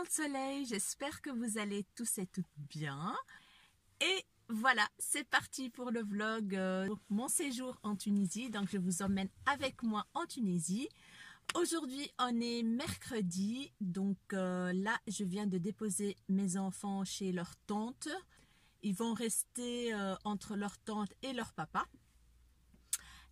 le soleil, j'espère que vous allez tous et toutes bien. Et voilà, c'est parti pour le vlog, mon séjour en Tunisie. Donc je vous emmène avec moi en Tunisie. Aujourd'hui on est mercredi, donc là je viens de déposer mes enfants chez leur tante. Ils vont rester entre leur tante et leur papa.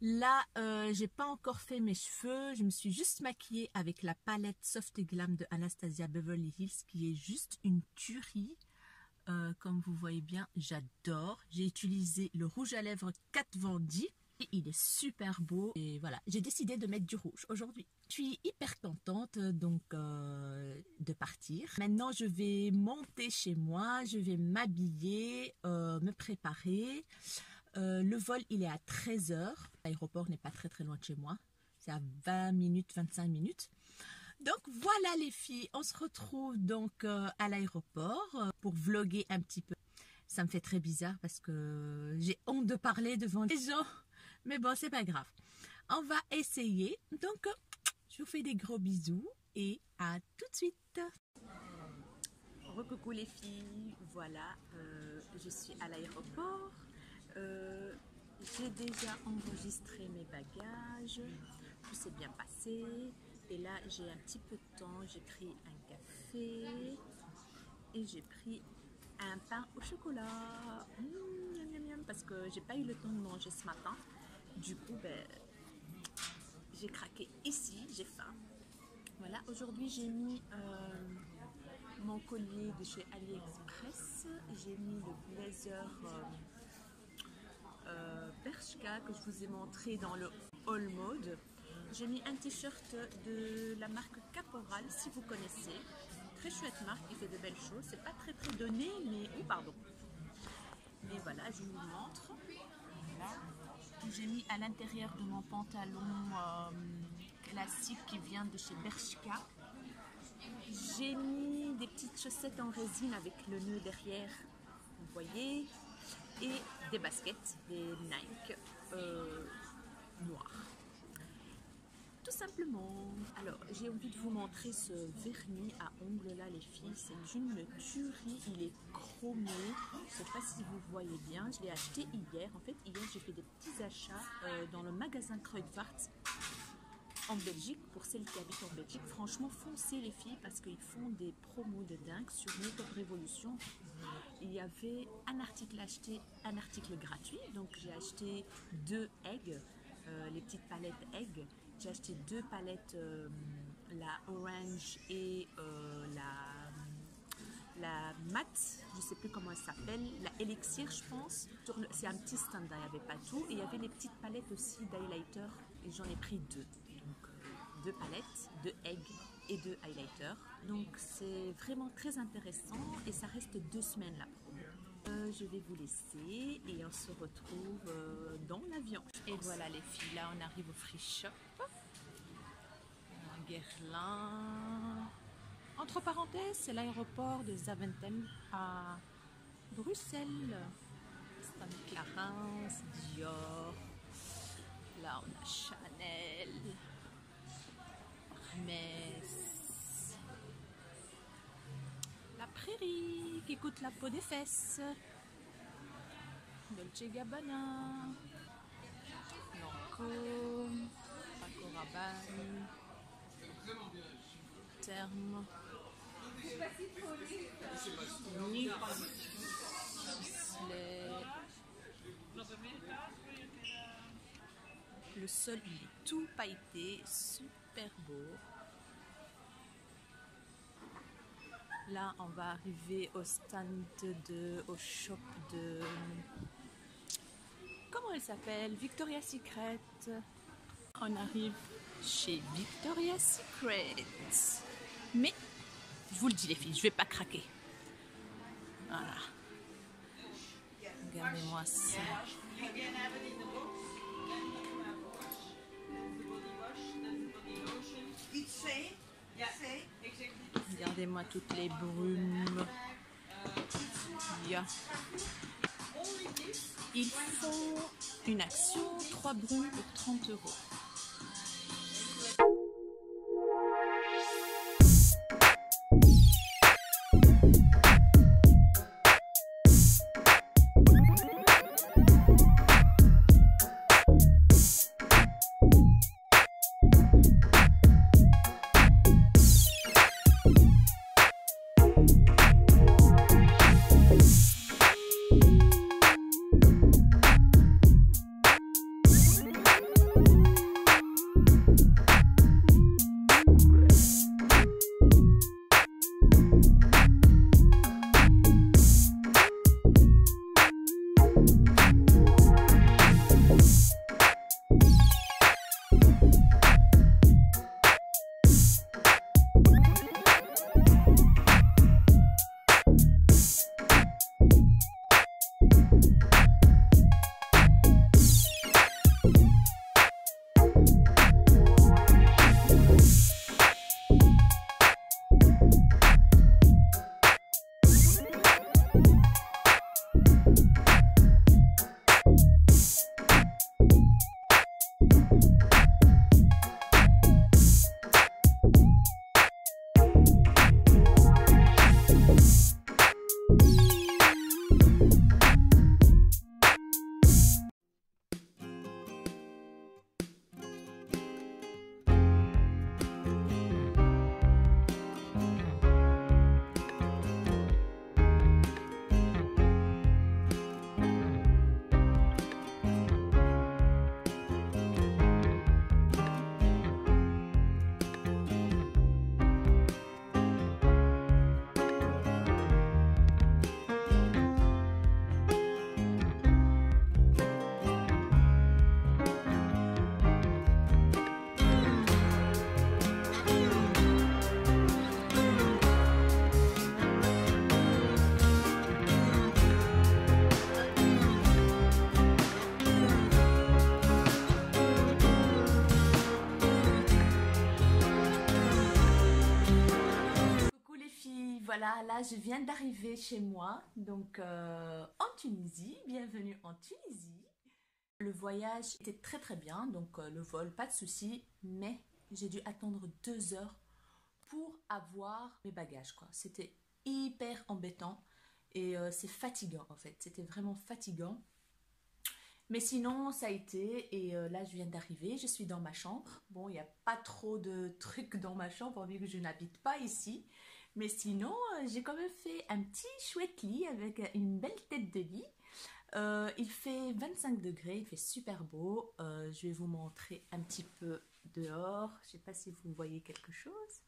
Là, j'ai pas encore fait mes cheveux, je me suis juste maquillée avec la palette Soft Glam de Anastasia Beverly Hills qui est juste une tuerie. Comme vous voyez bien, j'adore. J'ai utilisé le rouge à lèvres Kat Von D et il est super beau. Et voilà, j'ai décidé de mettre du rouge aujourd'hui. Je suis hyper contente donc de partir. Maintenant, je vais monter chez moi, je vais m'habiller, me préparer. Le vol il est à 13 h. L'aéroport n'est pas très loin de chez moi. C'est à 20 minutes, 25 minutes. Donc voilà les filles, on se retrouve donc à l'aéroport pour vlogger un petit peu. Ça me fait très bizarre parce que j'ai honte de parler devant les gens. Mais bon, c'est pas grave. On va essayer. Donc je vous fais des gros bisous et à tout de suite. Recoucou les filles, voilà, je suis à l'aéroport. J'ai déjà enregistré mes bagages, tout s'est bien passé et là j'ai un petit peu de temps, j'ai pris un café et j'ai pris un pain au chocolat, parce que j'ai pas eu le temps de manger ce matin, du coup j'ai craqué ici, j'ai faim. Voilà, aujourd'hui j'ai mis mon collier de chez AliExpress, j'ai mis le blazer Bershka que je vous ai montré dans le haul mode. J'ai mis un t-shirt de la marque Caporal, si vous connaissez. Très chouette marque, il fait de belles choses. C'est pas très donné, mais oh pardon. Mais voilà, je vous montre. Voilà. J'ai mis à l'intérieur de mon pantalon classique qui vient de chez Bershka. J'ai mis des petites chaussettes en résine avec le nœud derrière, vous voyez, et des baskets, des Nike noirs. Tout simplement. Alors, j'ai envie de vous montrer ce vernis à ongles là, les filles. C'est une tuerie. Il est chromé. Je ne sais pas si vous voyez bien. Je l'ai acheté hier. En fait, hier, j'ai fait des petits achats dans le magasin Kruidvat en Belgique. Pour celles qui habitent en Belgique, franchement, foncez les filles parce qu'ils font des promos de dingue sur Make-up Révolution. Il y avait un article acheté, un article gratuit. Donc, j'ai acheté 2 eggs, les petites palettes eggs. J'ai acheté 2 palettes, la orange et la mat, je ne sais plus comment elle s'appelle, la élixir je pense. C'est un petit stand, il n'y avait pas tout. Et il y avait les petites palettes aussi d'highlighter et j'en ai pris 2. Donc 2 palettes, 2 eggs et 2 highlighters. Donc c'est vraiment très intéressant et ça reste 2 semaines la promo. Je vais vous laisser et on se retrouve dans l'avion. Et voilà les filles, là on arrive au Free Shop. Guerlain. Entre parenthèses, c'est l'aéroport de Zaventem à Bruxelles. Stan Clarins, Dior. Là on a Chanel, Hermès. La Prairie qui coûte la peau des fesses. Dolce Gabbana. Lancôme. Paco Rabanne. Terme. Le sol il est tout pailleté, super beau. Là on va arriver au stand au shop de, comment elle s'appelle, Victoria's Secret. On arrive chez Victoria's Secret. Mais je vous le dis les filles, je vais pas craquer. Voilà. Regardez-moi ça. Regardez-moi toutes les brumes. Ils font une action 3 brumes pour 30 €. voilà, là je viens d'arriver chez moi, donc en Tunisie. Bienvenue en Tunisie. Le voyage était très très bien, donc le vol, pas de souci, mais j'ai dû attendre 2 heures pour avoir mes bagages, quoi. C'était hyper embêtant et c'est fatigant en fait. C'était vraiment fatigant. Mais sinon, ça a été, et là je viens d'arriver, je suis dans ma chambre. Bon, il n'y a pas trop de trucs dans ma chambre vu que je n'habite pas ici. Mais sinon, j'ai quand même fait un petit chouette lit avec une belle tête de lit. Il fait 25 degrés, il fait super beau. Je vais vous montrer un petit peu dehors. Je ne sais pas si vous voyez quelque chose.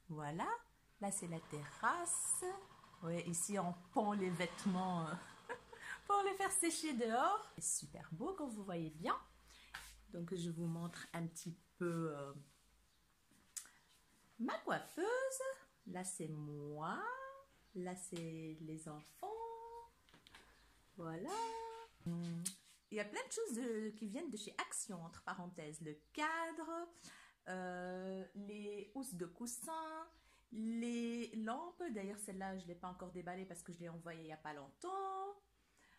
Voilà, là c'est la terrasse. Ouais, ici on pend les vêtements pour les faire sécher dehors. C'est super beau comme vous voyez bien. Donc je vous montre un petit peu ma coiffeuse. Là c'est moi. Là c'est les enfants. Voilà. Il y a plein de choses qui viennent de chez Action, entre parenthèses. Le cadre, les housses de coussin, les lampes. D'ailleurs celle-là je ne l'ai pas encore déballée parce que je l'ai envoyée il n'y a pas longtemps.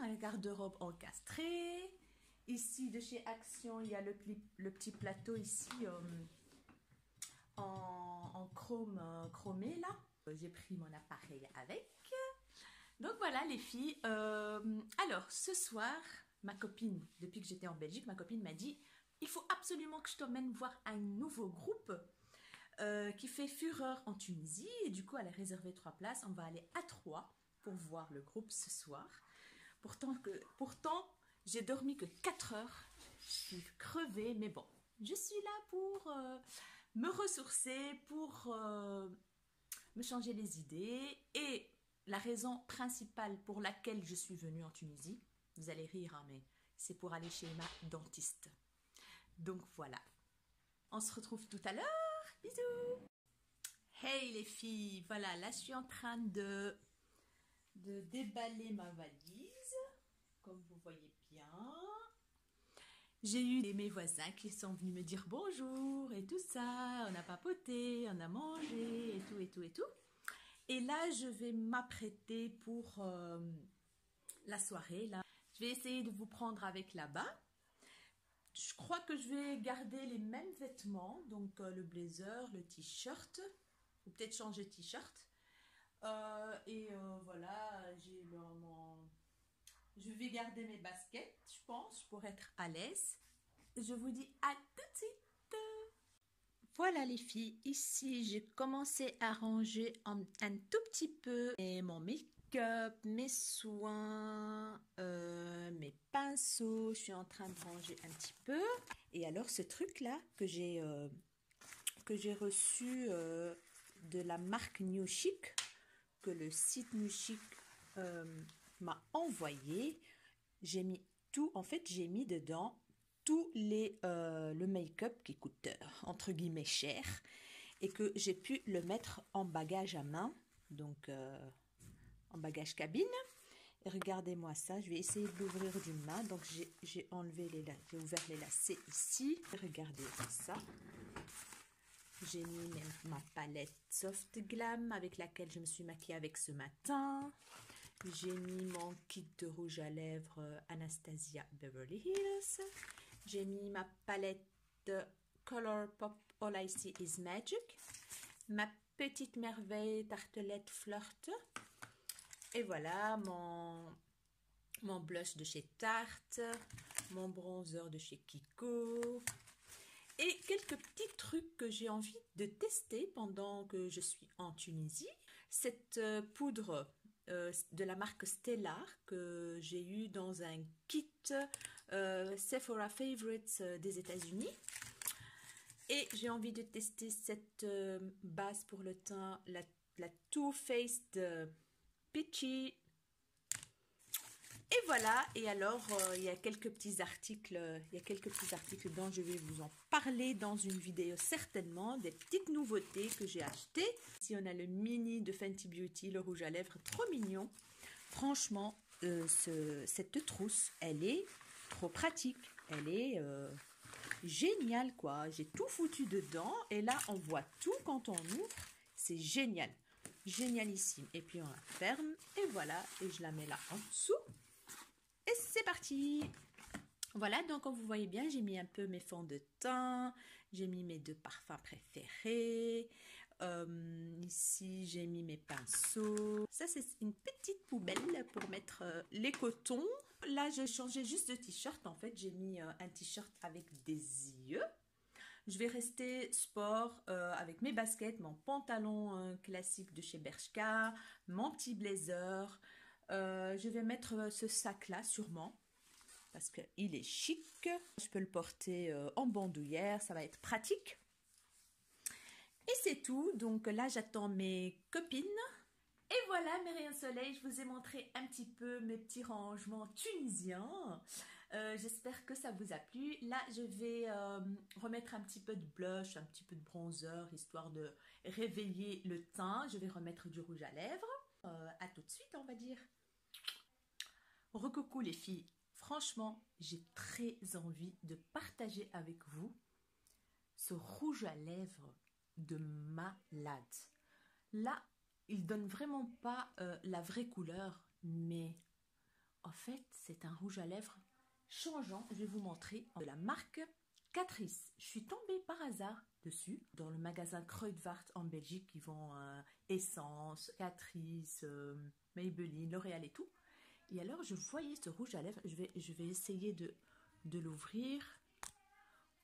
Un garde-robe encastré. Ici, de chez Action, il y a le petit plateau ici en chrome chromé là. J'ai pris mon appareil avec. Donc voilà les filles. Alors ce soir, ma copine, depuis que j'étais en Belgique, ma copine m'a dit il faut absolument que je t'emmène voir un nouveau groupe qui fait fureur en Tunisie. Et du coup, elle a réservé 3 places. On va aller à 3 pour voir le groupe ce soir. Pourtant, j'ai dormi que 4 heures. Je suis crevée, mais bon, je suis là pour me ressourcer, pour me changer les idées. Et la raison principale pour laquelle je suis venue en Tunisie, vous allez rire, hein, mais c'est pour aller chez ma dentiste. Donc voilà. On se retrouve tout à l'heure. Bisous. Hey les filles, voilà, là je suis en train de déballer ma valise. Comme vous voyez bien, j'ai eu mes voisins qui sont venus me dire bonjour et tout ça. On a papoté, on a mangé et tout et tout et tout. Et là, je vais m'apprêter pour la soirée. Là, je vais essayer de vous prendre avec là-bas. Je crois que je vais garder les mêmes vêtements, donc le blazer, le t-shirt, ou peut-être changer de t-shirt. Voilà, j'ai je vais garder mes baskets, je pense, pour être à l'aise. Je vous dis à tout de suite. Voilà les filles, ici j'ai commencé à ranger un tout petit peu mon make-up, mes soins, mes pinceaux. Je suis en train de ranger un petit peu. Et alors ce truc-là que j'ai reçu de la marque New Chic, que le site New Chic m'a envoyé. J'ai mis tout, en fait j'ai mis dedans tout le make-up qui coûte entre guillemets cher et que j'ai pu le mettre en bagage à main, donc en bagage cabine. Et regardez-moi ça, je vais essayer de l'ouvrir d'une main. Donc j'ai ouvert les lacets ici. Regardez ça. J'ai mis ma palette Soft Glam avec laquelle je me suis maquillée avec ce matin. J'ai mis mon kit de rouge à lèvres Anastasia Beverly Hills. J'ai mis ma palette de Color Pop All I See Is Magic. Ma petite merveille tartelette Flirt. Et voilà mon blush de chez Tarte. Mon bronzer de chez Kiko. Et quelques petits trucs que j'ai envie de tester pendant que je suis en Tunisie. Cette poudre de la marque Stellar que j'ai eu dans un kit Sephora Favorites des États-Unis. Et j'ai envie de tester cette base pour le teint, la Too Faced Peachy. Et voilà, et alors il y a quelques petits articles dont je vais vous en parler dans une vidéo certainement, des petites nouveautés que j'ai achetées. Ici on a le mini de Fenty Beauty, le rouge à lèvres, trop mignon. Franchement, cette trousse, elle est trop pratique, elle est géniale quoi. J'ai tout foutu dedans et là on voit tout quand on ouvre, c'est génial. génialissime. Et puis on la ferme et voilà, et je la mets là en dessous. Et c'est parti. Voilà, donc comme vous voyez bien, j'ai mis un peu mes fonds de teint, j'ai mis mes 2 parfums préférés. Ici, j'ai mis mes pinceaux. Ça, c'est une petite poubelle pour mettre les cotons. Là, je changeais juste de t-shirt. En fait, j'ai mis un t-shirt avec des yeux. Je vais rester sport avec mes baskets, mon pantalon classique de chez Bershka, mon petit blazer. Je vais mettre ce sac-là sûrement parce qu'il est chic. Je peux le porter en bandoulière, ça va être pratique. Et c'est tout. Donc là, j'attends mes copines. Et voilà mes rayons soleil, je vous ai montré un petit peu mes petits rangements tunisiens. J'espère que ça vous a plu. Là, je vais remettre un petit peu de blush, un petit peu de bronzer, histoire de réveiller le teint. Je vais remettre du rouge à lèvres. À tout de suite, on va dire. Recoucou les filles. Franchement, j'ai très envie de partager avec vous ce rouge à lèvres de malade. Là, il donne vraiment pas la vraie couleur, mais en fait, c'est un rouge à lèvres changeant. Je vais vous montrer de la marque Catrice. Je suis tombée par hasard dessus dans le magasin Kruidvat en Belgique qui vend Essence, Catrice, Maybelline, L'Oréal et tout. Et alors, je voyais ce rouge à lèvres. Je vais essayer de l'ouvrir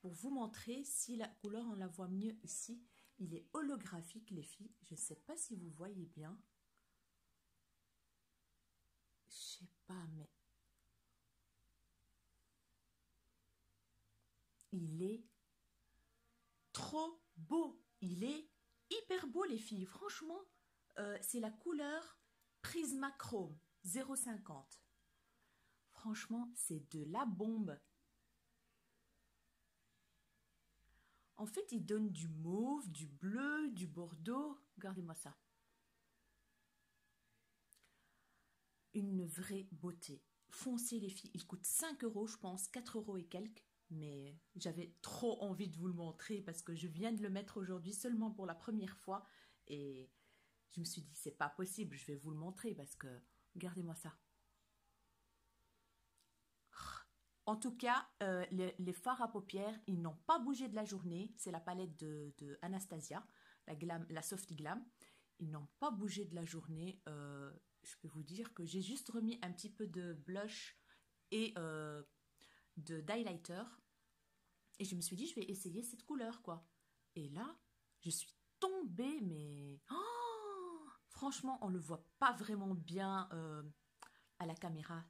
pour vous montrer si la couleur, on la voit mieux ici. Il est holographique, les filles. Je ne sais pas si vous voyez bien. Je sais pas, mais il est trop beau. Il est hyper beau, les filles. Franchement, c'est la couleur Prismachrome 0,50. Franchement, c'est de la bombe. En fait, il donne du mauve, du bleu, du bordeaux. Regardez-moi ça. Une vraie beauté. Foncez les filles. Il coûte 5 €, je pense, 4 € et quelques. Mais j'avais trop envie de vous le montrer parce que je viens de le mettre aujourd'hui seulement pour la première fois. Et je me suis dit, c'est pas possible, je vais vous le montrer parce que, regardez-moi ça. En tout cas, les fards à paupières, ils n'ont pas bougé de la journée. C'est la palette de Anastasia, la Softy Glam. Ils n'ont pas bougé de la journée. Je peux vous dire que j'ai juste remis un petit peu de blush et d'highlighter. Et je me suis dit, je vais essayer cette couleur, quoi. Et là, je suis tombée, mais... Oh, franchement, on ne le voit pas vraiment bien à la caméra.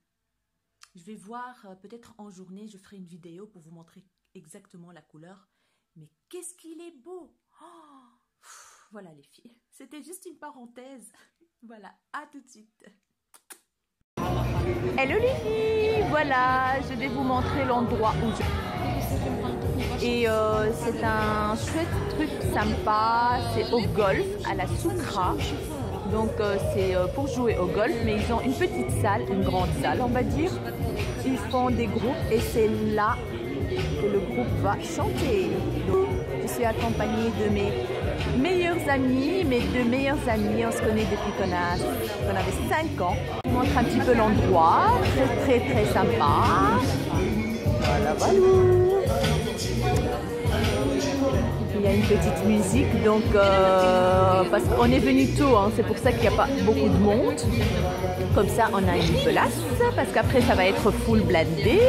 Je vais voir, peut-être en journée, je ferai une vidéo pour vous montrer exactement la couleur. Mais qu'est-ce qu'il est beau! Oh, voilà les filles, c'était juste une parenthèse. Voilà, à tout de suite. Hello les filles, voilà, je vais vous montrer l'endroit où je... Et c'est un chouette truc sympa, c'est au golf, à la Soukra. Donc c'est pour jouer au golf, mais ils ont une petite salle, une grande salle on va dire. Ils font des groupes et c'est là que le groupe va chanter. Donc, je suis accompagnée de mes meilleurs amis, mes 2 meilleurs amis. On se connaît depuis qu'on avait 5 ans. Je vous montre un petit peu l'endroit, très très très sympa. Voilà, voilà. Il y a une petite musique, donc parce qu'on est venu tôt, hein, c'est pour ça qu'il n'y a pas beaucoup de monde. Comme ça, on a une place, parce qu'après, ça va être full blindé.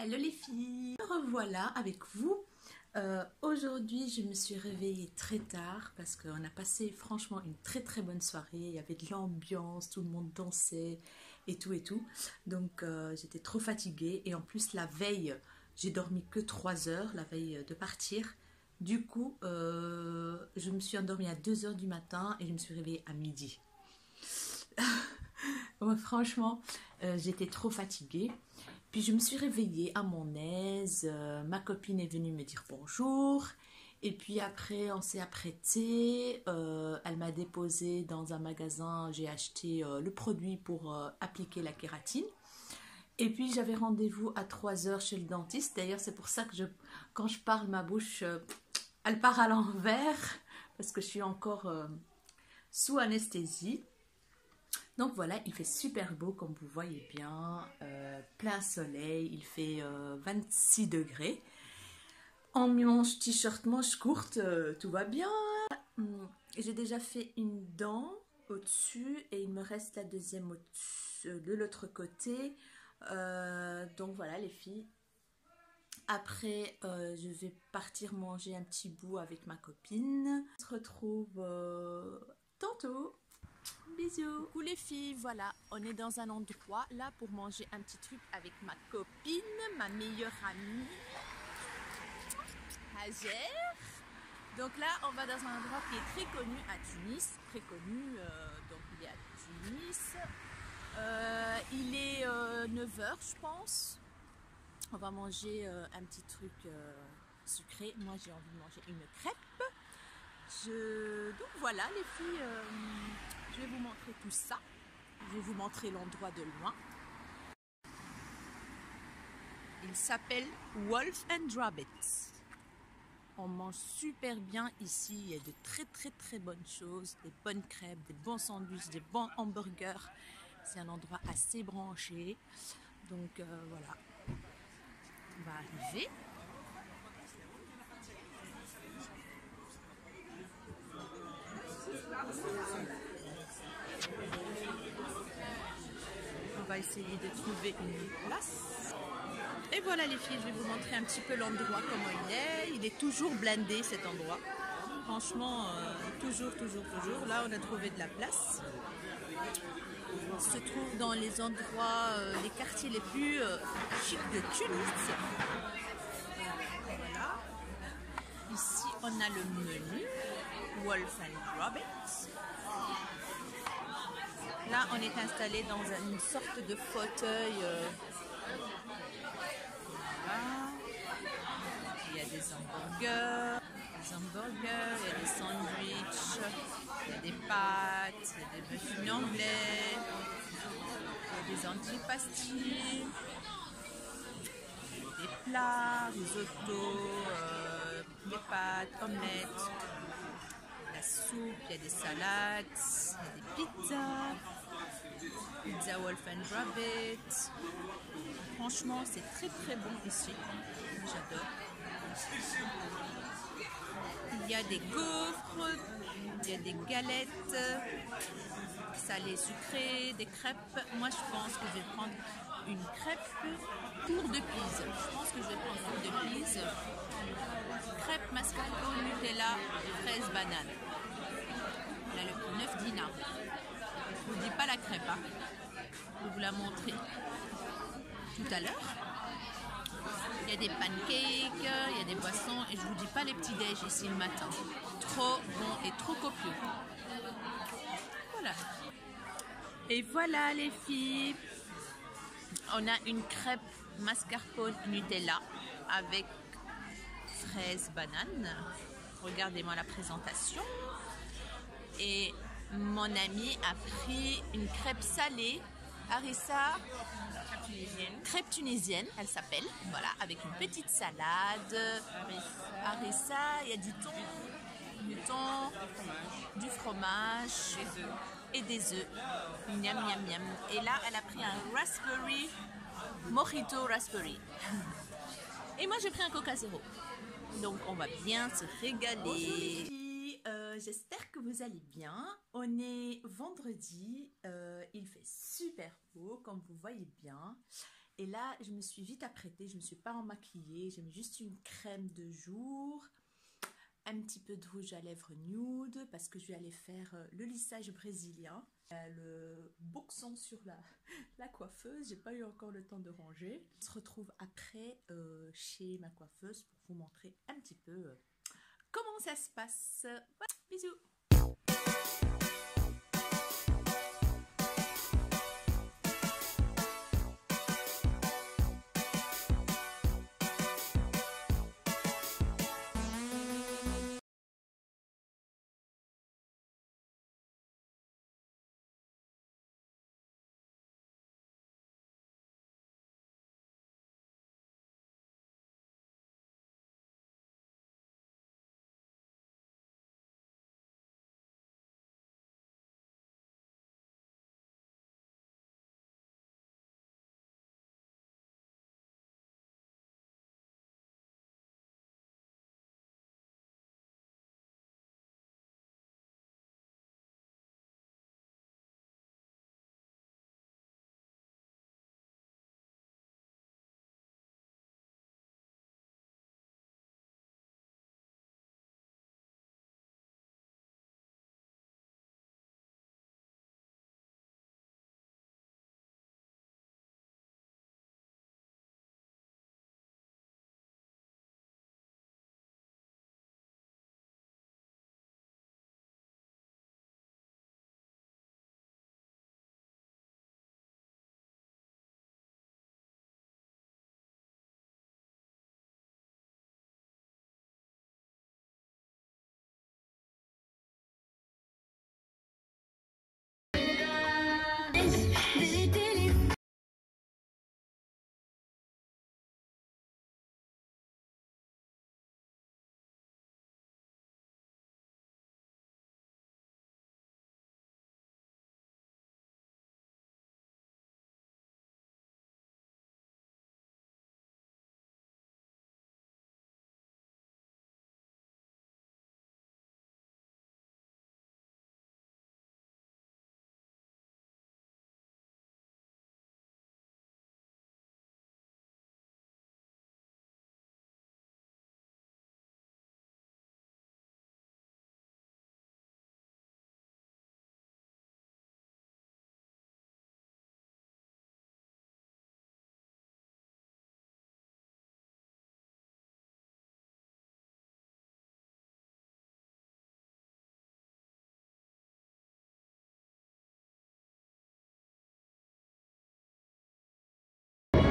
Hello les filles, me revoilà avec vous. Aujourd'hui je me suis réveillée très tard parce qu'on a passé franchement une très bonne soirée. Il y avait de l'ambiance, tout le monde dansait et tout. Donc j'étais trop fatiguée et en plus la veille j'ai dormi que 3 heures, la veille de partir. Du coup je me suis endormie à 2 heures du matin et je me suis réveillée à midi. Ouais, franchement j'étais trop fatiguée. Puis je me suis réveillée à mon aise, ma copine est venue me dire bonjour, et puis après on s'est apprêté, elle m'a déposé dans un magasin, j'ai acheté le produit pour appliquer la kératine, et puis j'avais rendez-vous à 3 heures chez le dentiste. D'ailleurs c'est pour ça que quand je parle ma bouche, elle part à l'envers, parce que je suis encore sous anesthésie. Donc voilà, il fait super beau comme vous voyez bien, plein soleil, il fait 26 degrés. En manche t-shirt, manche courte, tout va bien. J'ai déjà fait une dent au-dessus et il me reste la deuxième de l'autre côté. Donc voilà les filles. Après, je vais partir manger un petit bout avec ma copine. On se retrouve tantôt. Bisous. Coucou les filles, voilà, on est dans un endroit là pour manger un petit truc avec ma copine, ma meilleure amie, Hajer. Donc là, on va dans un endroit qui est très connu à Tunis, très connu, donc il est à Tunis. Il est 9 h je pense. On va manger un petit truc sucré. Moi j'ai envie de manger une crêpe. Donc voilà les filles, je vais vous montrer tout ça. Je vais vous montrer l'endroit de loin. Il s'appelle Wolf and Rabbit. On mange super bien ici. Il y a de très bonnes choses. Des bonnes crêpes, des bons sandwichs, des bons hamburgers. C'est un endroit assez branché. Donc voilà. On va arriver. On va essayer de trouver une place. Et voilà les filles, je vais vous montrer un petit peu l'endroit, comment il est. Il est toujours blindé cet endroit. Franchement, toujours. Là, on a trouvé de la place. On se trouve dans les endroits, les quartiers les plus chics de Tunis. Voilà. Ici, on a le menu Wolf and Rabbit. Là, on est installé dans une sorte de fauteuil. Voilà. Il y a des hamburgers, il y a des sandwichs, il y a des pâtes, il y a des muffins anglais, il y a des antipastilles, des plats, risotto, des pâtes, omelettes, la soupe, il y a des salades, il y a des pizzas. Pizza Wolf and Rabbit. Franchement, c'est très bon ici. J'adore. Il y a des gaufres, il y a des galettes salées, sucrées, des crêpes. Moi, je pense que je vais prendre une crêpe tour de Pise. Je pense que je vais prendre tour de Pise. Crêpe mascarpone, Nutella, fraise, banane. Elle a le prix 9 dinars. Je vous dis pas la crêpe, hein. Je vais vous la montrer tout à l'heure. Il y a des pancakes, il y a des boissons et je vous dis pas les petits déj ici le matin. Trop bon et trop copieux. Voilà. Et voilà les filles. On a une crêpe mascarpone Nutella avec fraise banane. Regardez-moi la présentation. Et mon ami a pris une crêpe salée, harissa, crêpe tunisienne, elle s'appelle, voilà, avec une petite salade, harissa, il y a du thon, du fromage et des œufs, miam. Et là, elle a pris un raspberry, mojito raspberry. Et moi, j'ai pris un Coca Zéro. Donc, on va bien se régaler. J'espère que vous allez bien. On est vendredi, il fait super beau comme vous voyez bien Et là, je me suis vite apprêtée, je ne me suis pas emmaquillée, j'ai mis juste une crème de jour, un petit peu de rouge à lèvres nude parce que je vais aller faire le lissage brésilien. Le boxon sur la coiffeuse, j'ai pas eu encore le temps de ranger. On se retrouve après chez ma coiffeuse pour vous montrer un petit peu comment ça se passe. Voilà, bisous.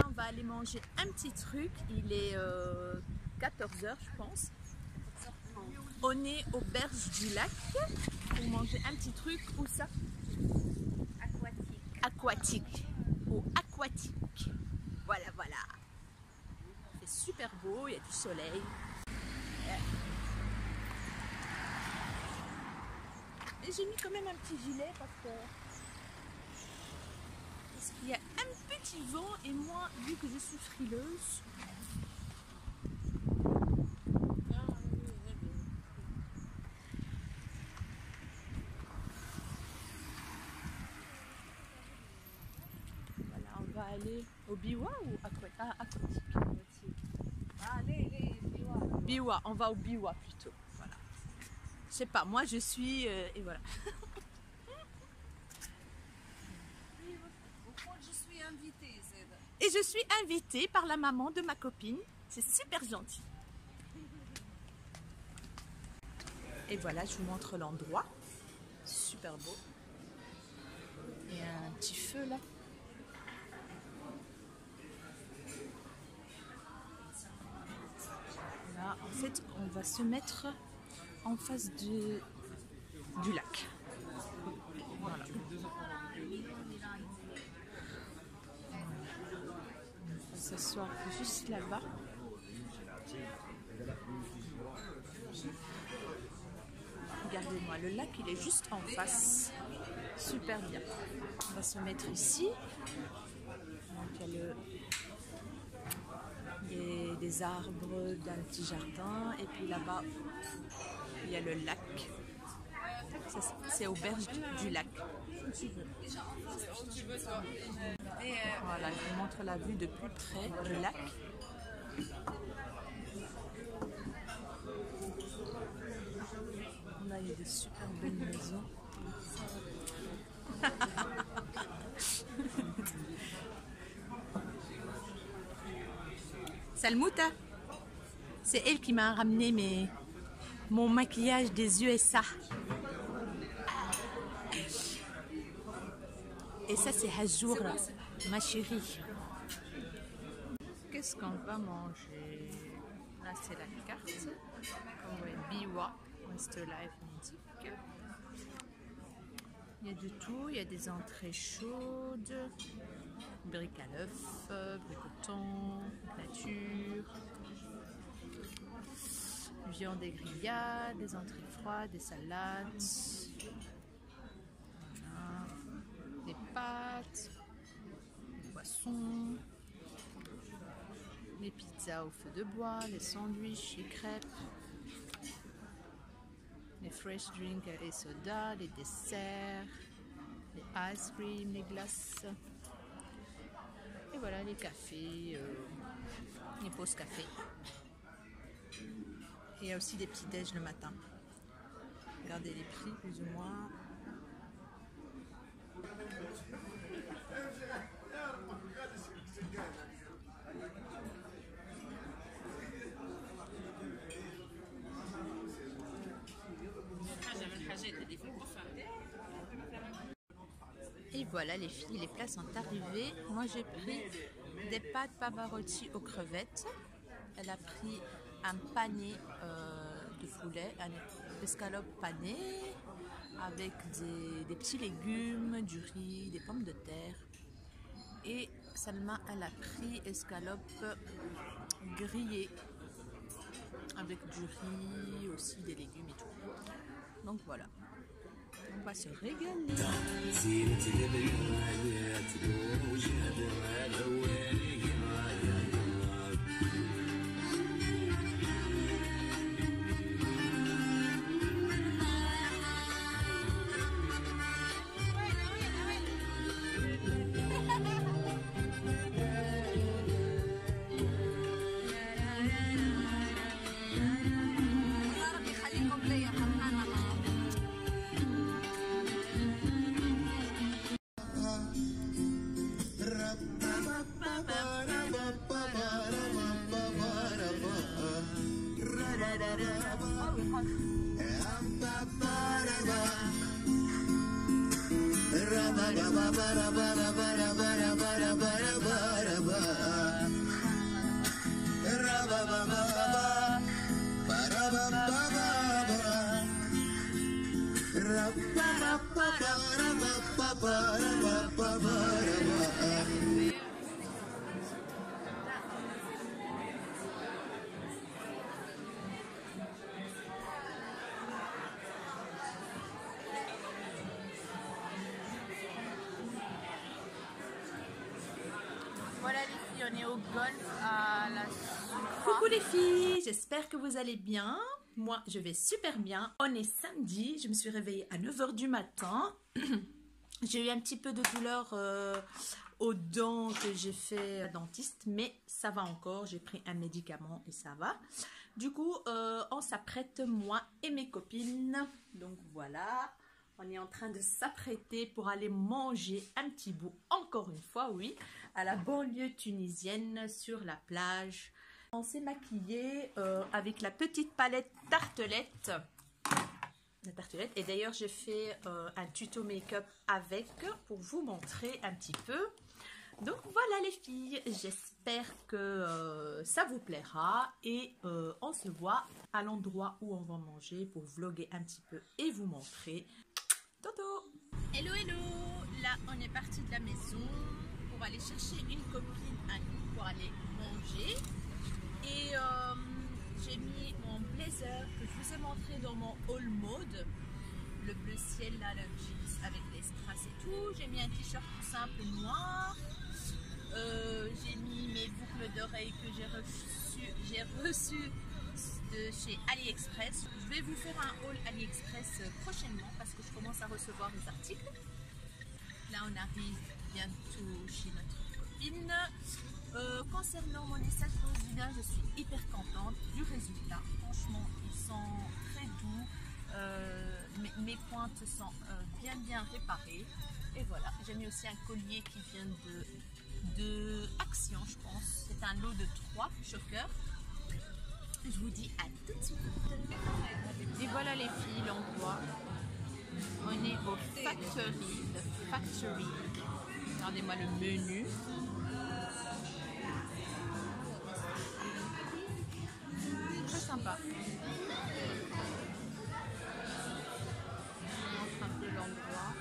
On va aller manger un petit truc, il est 14h je pense. On est aux berges du lac pour manger un petit truc. Où ça? Aquatique. Aquatique. Au aquatique. Voilà, voilà. C'est super beau, il y a du soleil. Et j'ai mis quand même un petit gilet parce qu'il y a un petit vent et moi, vu que je suis frileuse, voilà, on va aller au Biwa ou aquatique. Biwa, on va au Biwa plutôt. Voilà. Je sais pas, moi je suis et voilà. Et je suis invitée par la maman de ma copine. C'est super gentil. Et voilà, je vous montre l'endroit. Super beau. Il y a un petit feu là. Là, en fait, on va se mettre en face du lac. Voilà. On va s'asseoir juste là-bas. Regardez-moi, le lac il est juste en face. Super bien. On va se mettre ici. Donc, il y a des arbres d'un petit jardin. Et puis là-bas, il y a le lac. C'est aux berges du lac. Voilà, je vous montre la vue de plus près du lac. Là, il y a des super belles maisons. Salmouta, c'est elle qui m'a ramené mon maquillage des USA. Et ça, c'est Hajoura, ma chérie. Qu'est-ce qu'on va manger? Là, c'est la carte. Comme vous voyez, Biwa, Westlife Mythique. Il y a de tout. Il y a des entrées chaudes, briques à l'œuf, briques au thon, nature, viande et grillade, des entrées froides, des salades. Voilà. Des pâtes, des poissons, les pizzas au feu de bois, les sandwichs, les crêpes, les fresh drinks et sodas, les desserts, les ice cream, les glaces. Et voilà les cafés, les pauses café. Et il y a aussi des petits déj le matin. Regardez les prix plus ou moins. Et voilà les filles, les plats sont arrivés. Moi j'ai pris des pâtes Pavarotti aux crevettes. Elle a pris un panier de poulet, un escalope pané avec des petits légumes, du riz, des pommes de terre. Et Salma, elle a pris escalope grillée avec du riz, aussi des légumes et tout. Donc voilà. On va se régaler. Voilà les filles, on est au golf à la Sucre. Coucou les filles, j'espère que vous allez bien. Moi, je vais super bien. On est samedi, je me suis réveillée à 9 h du matin. J'ai eu un petit peu de douleur aux dents que j'ai fait à dentiste, mais ça va encore. J'ai pris un médicament et ça va. Du coup, on s'apprête, moi et mes copines. Donc voilà. On est en train de s'apprêter pour aller manger un petit bout, encore une fois, oui, à la banlieue tunisienne, sur la plage. On s'est maquillé avec la petite palette tartelette. La tartelette. Et d'ailleurs, j'ai fait un tuto make-up avec pour vous montrer un petit peu. Donc voilà les filles, j'espère que ça vous plaira. Et on se voit à l'endroit où on va manger pour vlogger un petit peu et vous montrer. Toto! Hello hello! Là on est parti de la maison pour aller chercher une copine à nous pour aller manger. Et j'ai mis mon blazer que je vous ai montré dans mon haul mode. Le bleu ciel là, le jeans avec les strass et tout. J'ai mis un t-shirt tout simple noir. J'ai mis mes boucles d'oreilles que j'ai reçues de chez AliExpress. Je vais vous faire un haul AliExpress prochainement parce que je commence à recevoir des articles. Là on arrive bientôt chez notre copine. Concernant mon essai brésilien, je suis hyper contente du résultat. Franchement, ils sont très doux. Mes pointes sont bien réparées. Et voilà, j'ai mis aussi un collier qui vient de Action, je pense. C'est un lot de 3 choqueurs. Je vous dis à tout de suite. Et voilà les filles, l'endroit. On est au Factory. Regardez-moi le menu. Très sympa. Je vous montre un peu l'endroit.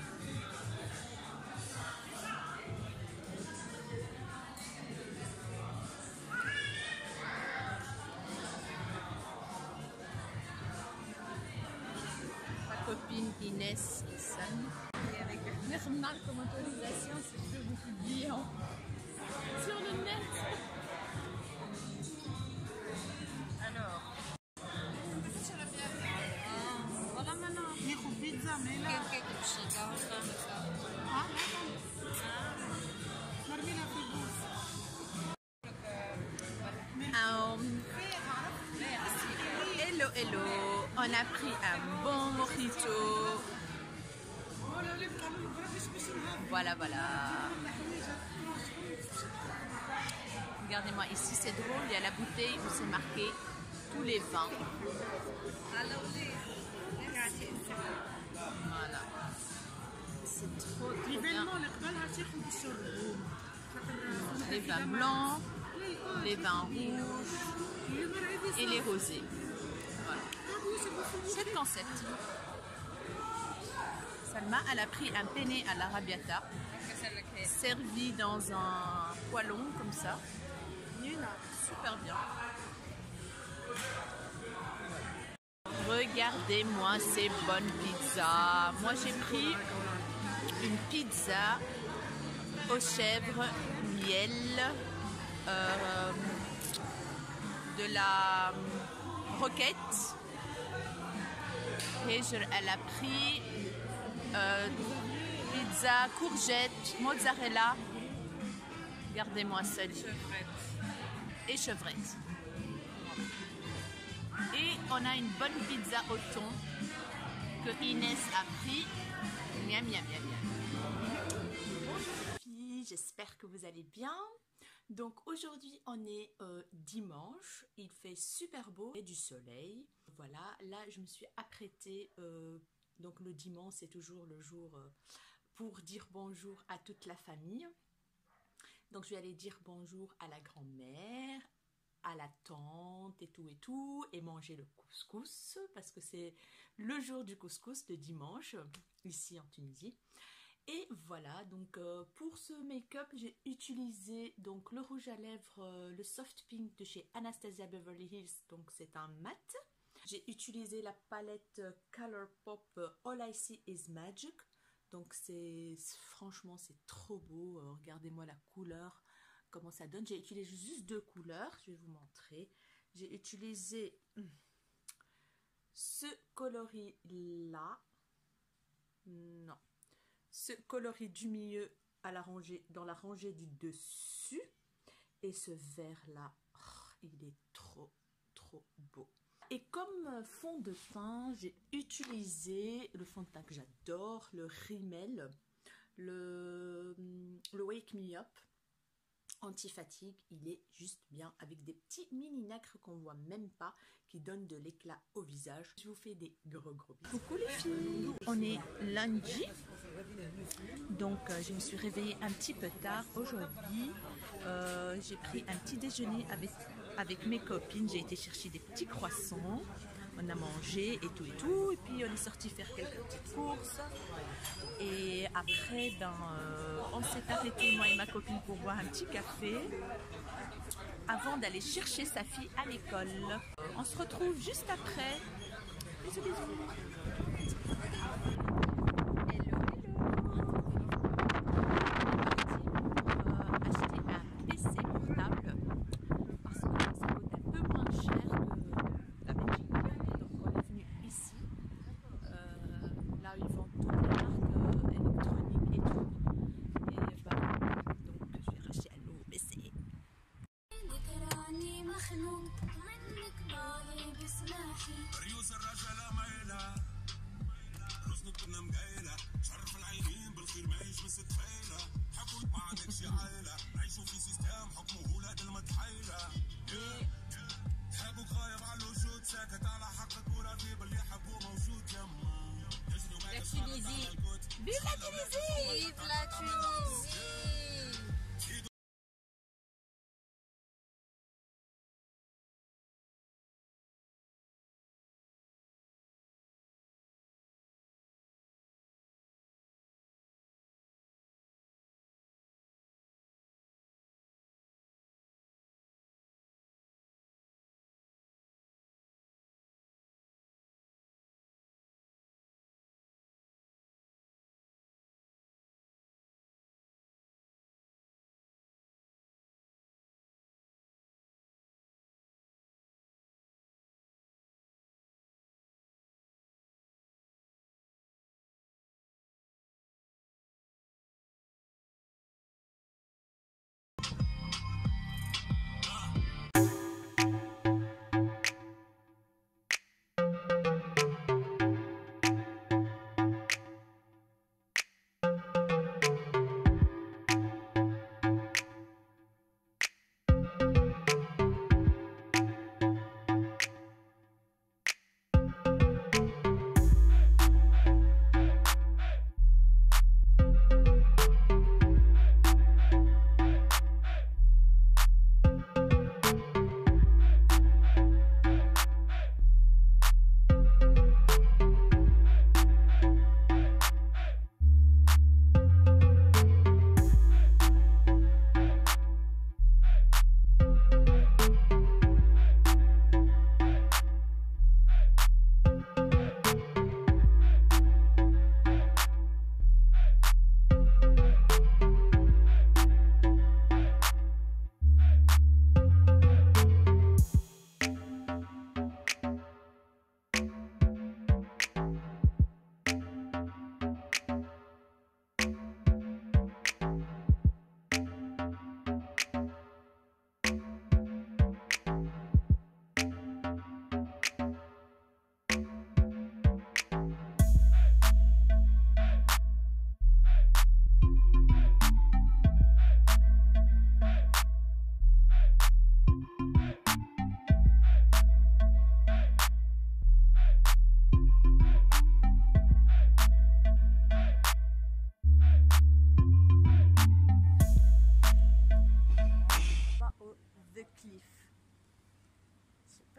Ma copine Inès et Sam. Et avec Bernard comme autorisation, si je peux vous publier sur le net. Alors. Voilà maintenant. Hello, on a pris un bon mojito. Voilà. Regardez-moi, ici c'est drôle, il y a la bouteille où c'est marqué tous les vins. Voilà. C'est trop bien. Les vins blancs, les vins rouges et les rosés. Voilà. C'est le concept. Salma, elle a pris un penne à l'arrabbiata, servi dans un poêlon comme ça. Super bien. Regardez-moi ces bonnes pizzas. Moi j'ai pris une pizza aux chèvres, miel, de la roquette. Et elle a pris pizza, courgette, mozzarella. Regardez-moi celle-ci. Et chevrette. Et on a une bonne pizza au thon que Inès a pris. Miam. Bonjour les filles, j'espère que vous allez bien. Donc aujourd'hui on est dimanche, il fait super beau et du soleil. Voilà, là je me suis apprêtée, donc le dimanche c'est toujours le jour pour dire bonjour à toute la famille. Donc je vais aller dire bonjour à la grand-mère, à la tante et tout, et manger le couscous, parce que c'est le jour du couscous, le dimanche, ici en Tunisie. Et voilà, donc pour ce make-up, j'ai utilisé donc le rouge à lèvres, le Soft Pink de chez Anastasia Beverly Hills, donc c'est un mat. J'ai utilisé la palette Colourpop All I See Is Magic. Donc franchement c'est trop beau, regardez-moi la couleur, comment ça donne. J'ai utilisé juste 2 couleurs, je vais vous montrer. J'ai utilisé ce coloris là, non, ce coloris du milieu à la rangée, dans la rangée du dessus, et ce vert là, il est trop beau. Et comme fond de teint, j'ai utilisé le fond de teint que j'adore, le Rimmel, le Wake Me Up anti-fatigue. Il est juste bien avec des petits mini nacres qu'on voit même pas, qui donnent de l'éclat au visage. Je vous fais des gros bisous. Coucou les filles, on est lundi, donc je me suis réveillée un petit peu tard aujourd'hui. J'ai pris un petit déjeuner avec mes copines. J'ai été chercher des petits croissants, on a mangé et tout, et puis on est sorti faire quelques petites courses, et après on s'est arrêté, moi et ma copine, pour boire un petit café avant d'aller chercher sa fille à l'école. On se retrouve juste après. Bisous. La Tunisie. Vive la Tunisie! Vive la Tunisie!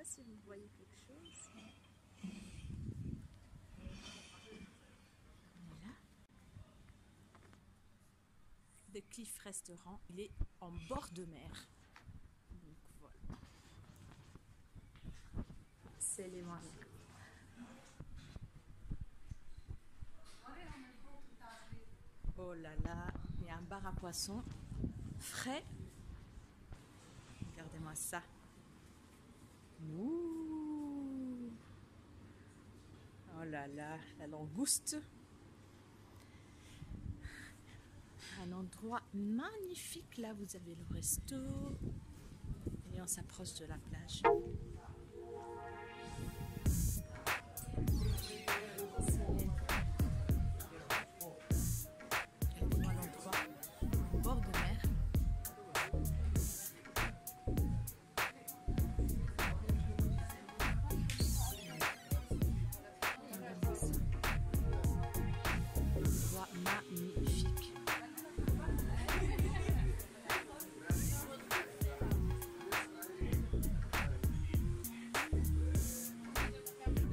Si vous voyez quelque chose. Voilà. The Cliff Restaurant, il est en bord de mer. Donc voilà. C'est les moyens. Oh là là, il y a un bar à poissons frais. Regardez-moi ça. Ouh. Oh là là, la langouste. Un endroit magnifique. Là, vous avez le resto. Et on s'approche de la plage. Regardez-moi l'endroit au bord de mer. Magnifique.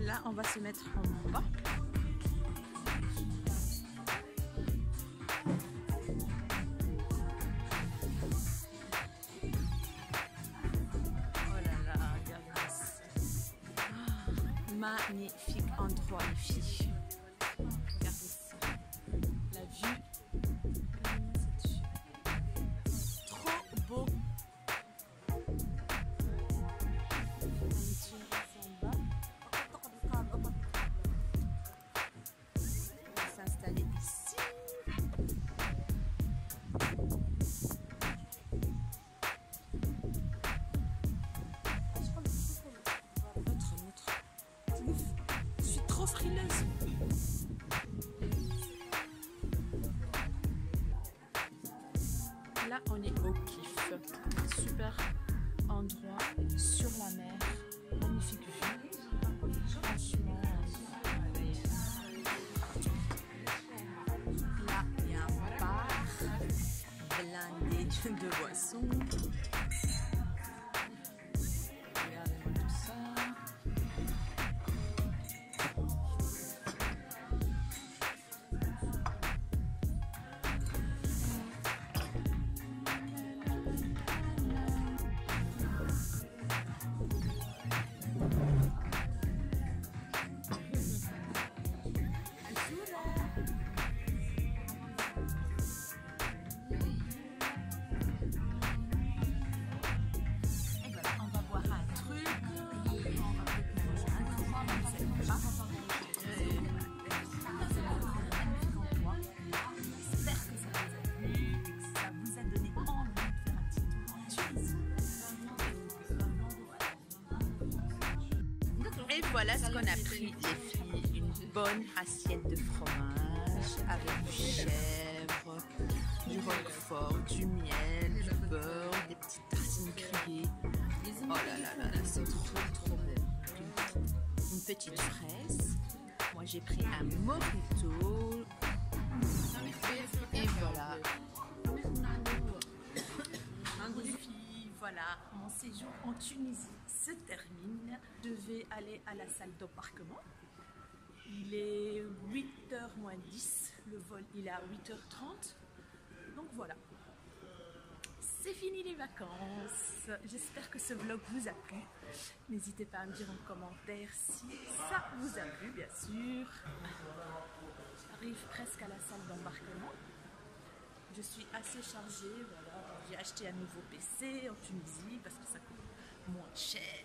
Là, on va se mettre en bas. Oh là là, regardez ça. Oh, magnifique endroit, les filles. Regardez ça. La vue. Trop beau. On va s'installer ici. Notre. trop frileuse. Là, on est au kiff. Super endroit sur la mer. Magnifique vue. Franchement. Là, il y a un bar blindé de boissons. Regardez-moi tout ça. Et voilà ce qu'on a pris, les filles. Une bonne assiette de fromage avec du chèvre, du roquefort, du miel, du beurre, des petites tartines grillées. Oh là là là, c'est trop bon. Une petite fraise. Moi j'ai pris un mojito. Et voilà. Voilà, mon séjour en Tunisie se termine. Je vais aller à la salle d'embarquement. Il est 8h moins 10. Le vol il est à 8h30. Donc voilà. C'est fini les vacances. J'espère que ce vlog vous a plu. N'hésitez pas à me dire en commentaire si ça vous a plu, bien sûr. J'arrive presque à la salle d'embarquement. Je suis assez chargée, voilà. J'ai acheté un nouveau PC en Tunisie parce que ça coûte moins cher.